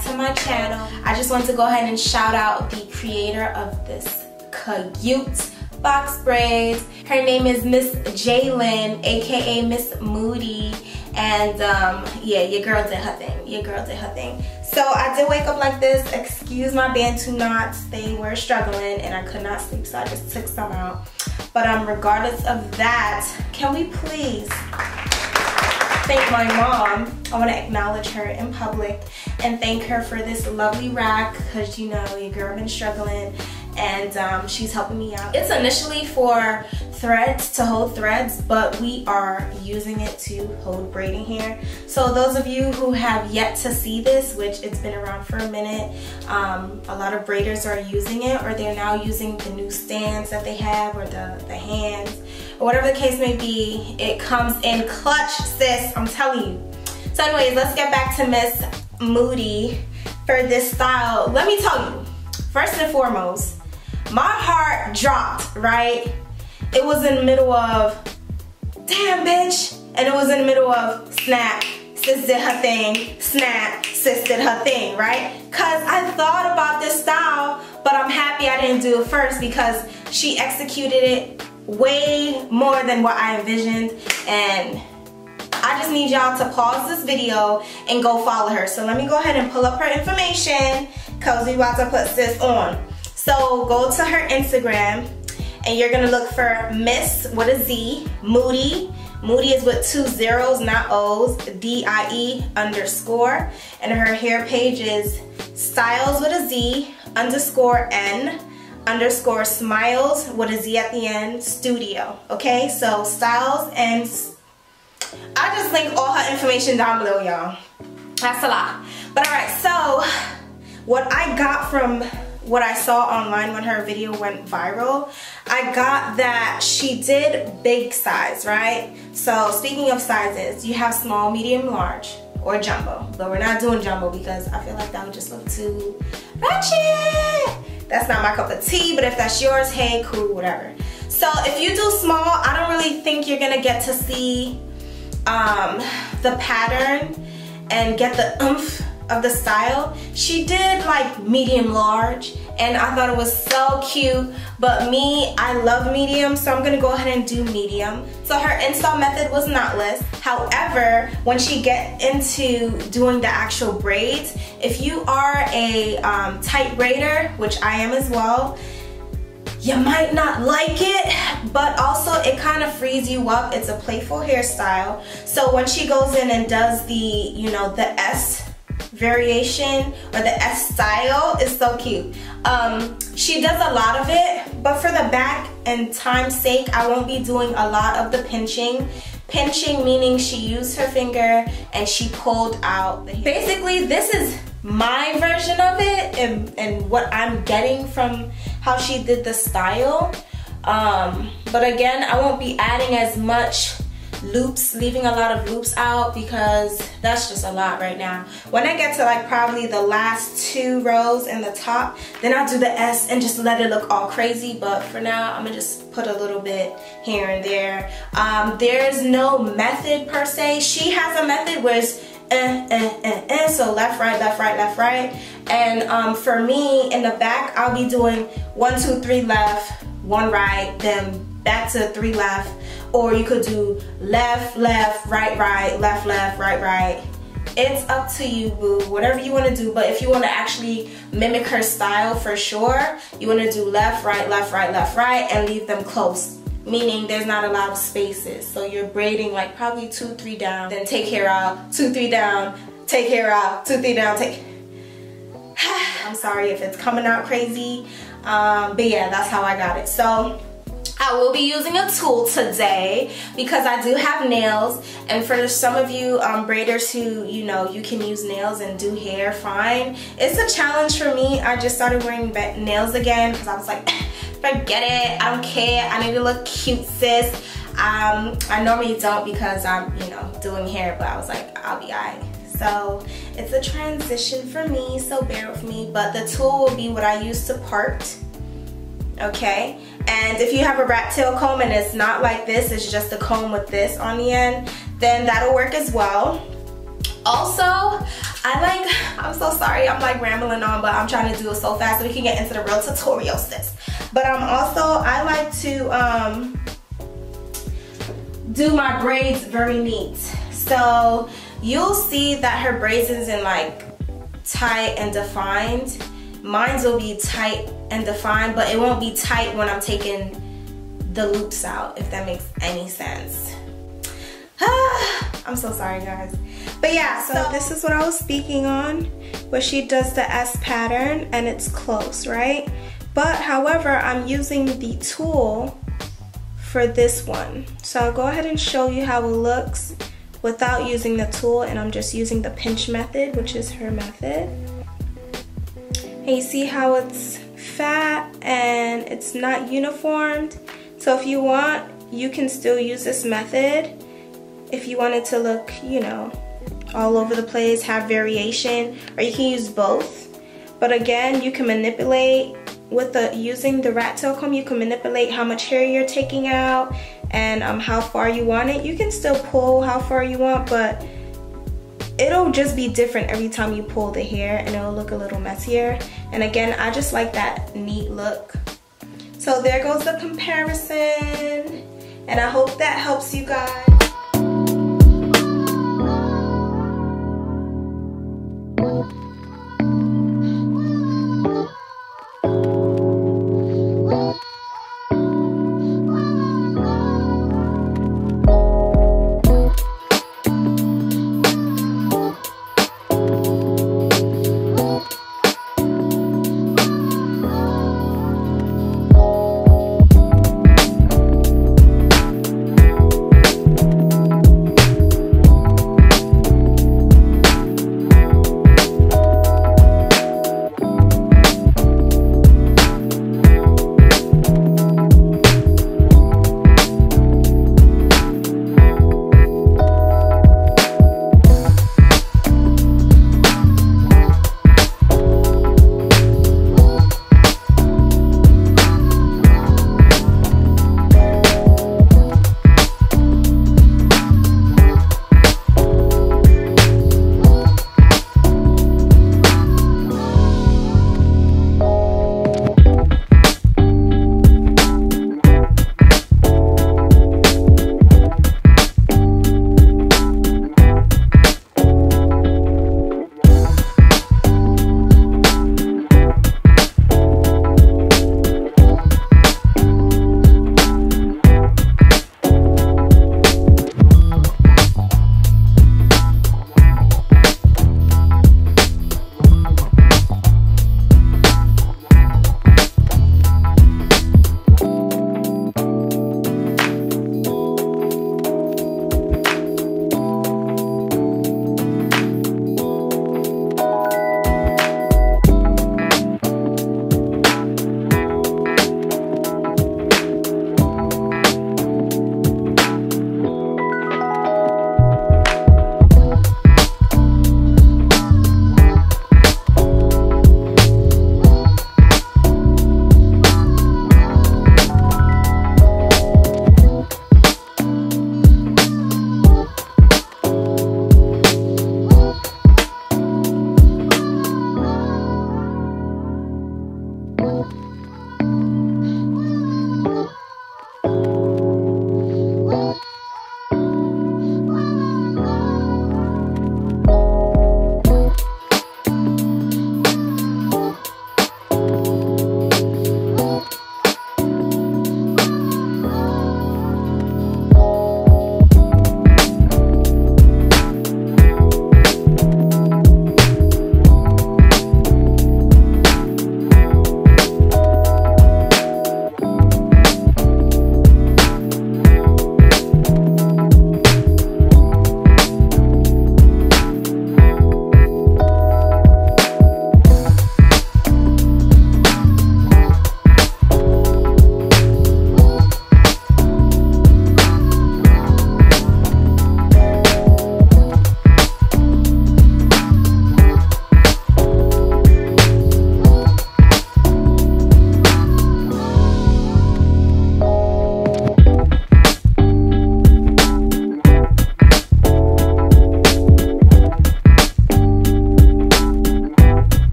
back to my channel. I just want to go ahead and shout out the creator of this cute box braids. Her name is Miss Jaylin, aka Miss Moody, and yeah, your girl did her thing. Your girl did her thing. So I did wake up like this. Excuse my bantu knots, they were struggling and I could not sleep, so I just took some out. But regardless of that, can we please thank my mom? I want to acknowledge her in public and thank her for this lovely rack, because you know your girl been struggling and she's helping me out. It's initially for threads, to hold threads, but we are using it to hold braiding hair. So those of you who have yet to see this, which it's been around for a minute, a lot of braiders are using it, or they're now using the new stands that they have, or the hands, or whatever the case may be. It comes in clutch, sis, I'm telling you. So anyways, let's get back to Miss Moody for this style. Let me tell you, first and foremost, my heart dropped, right? It was in the middle of, damn bitch, and it was in the middle of, snap, sis did her thing, snap, sis did her thing, right? Cause I thought about this style, but I'm happy I didn't do it first because she executed it way more than what I envisioned, and I just need y'all to pause this video and go follow her. So let me go ahead and pull up her information, cause we about to put sis on. So go to her Instagram and you're gonna look for Miss with a Z, Moody. Moody is with 2 zeros, not O's, DIE_. And her hair page is Styles with a Z _N_ Smiles with a Z at the end, Studio. Okay, so Styles, and I just link all her information down below, y'all. That's a lot. But alright, so what I got from what I saw online when her video went viral, I got that she did big size, right? So speaking of sizes, you have small, medium, large, or jumbo. But we're not doing jumbo because I feel like that would just look too ratchet. That's not my cup of tea, but if that's yours, hey, cool, whatever. So if you do small, I don't really think you're gonna get to see the pattern and get the oomph of the style. She did like medium large and I thought it was so cute, but me, I love medium, so I'm gonna go ahead and do medium. So her install method was knotless. However, when she get into doing the actual braids, if you are a tight braider, which I am as well, you might not like it, but also it kind of frees you up. It's a playful hairstyle. So when she goes in and does the, you know, the S variation or the S style, is so cute. She does a lot of it, but for the back and time's sake, I won't be doing a lot of the pinching. Pinching meaning she used her finger and she pulled out the hair. Basically, this is my version of it and what I'm getting from how she did the style. But again, I won't be adding as much loops, leaving a lot of loops out because that's just a lot right now. When I get to like probably the last 2 rows in the top, then I'll do the S and just let it look all crazy. But for now, I'm gonna just put a little bit here and there. There's no method per se. She has a method where it's so left, right, left, right, left, right. And for me, in the back, I'll be doing 1, 2, 3 left, 1 right, then back to 3 left. Or you could do left, left, right, right, left, left, right, right. It's up to you, boo, whatever you want to do. But if you want to actually mimic her style for sure, you want to do left, right, left, right, left, right, and leave them close. Meaning there's not a lot of spaces. So you're braiding like probably 2, 3 down, then take hair out, 2, 3 down, take hair out, 2, 3 down, take. I'm sorry if it's coming out crazy. But yeah, that's how I got it. So I will be using a tool today because I do have nails, and for some of you braiders who, you know, you can use nails and do hair fine, it's a challenge for me. I just started wearing nails again because I was like, forget it, I don't care, I need to look cute, sis. I normally don't because I'm, you know, doing hair, but I was like, I'll be alright. So it's a transition for me, so bear with me, but the tool will be what I use to part. Okay, and if you have a rat tail comb and it's not like this, it's just a comb with this on the end, then that'll work as well. Also, I'm so sorry, I'm like rambling on, but I'm trying to do it so fast so we can get into the real tutorial steps. But I like to do my braids very neat. So you'll see that her braids isn't like tight and defined. Mine will be tight and defined, but it won't be tight when I'm taking the loops out, if that makes any sense. I'm so sorry, guys. But yeah, so this is what I was speaking on, where she does the S pattern and it's close, right? But however, I'm using the tool for this one. So I'll go ahead and show you how it looks without using the tool, and I'm just using the pinch method, which is her method. And you see how it's fat and it's not uniformed. So if you want, you can still use this method if you want it to look, you know, all over the place, have variation, or you can use both. But again, you can manipulate with using the rat tail comb. You can manipulate how much hair you're taking out and how far you want it. You can still pull how far you want, but it'll just be different every time you pull the hair, and it'll look a little messier. And again, I just like that neat look. So there goes the comparison, and I hope that helps you guys.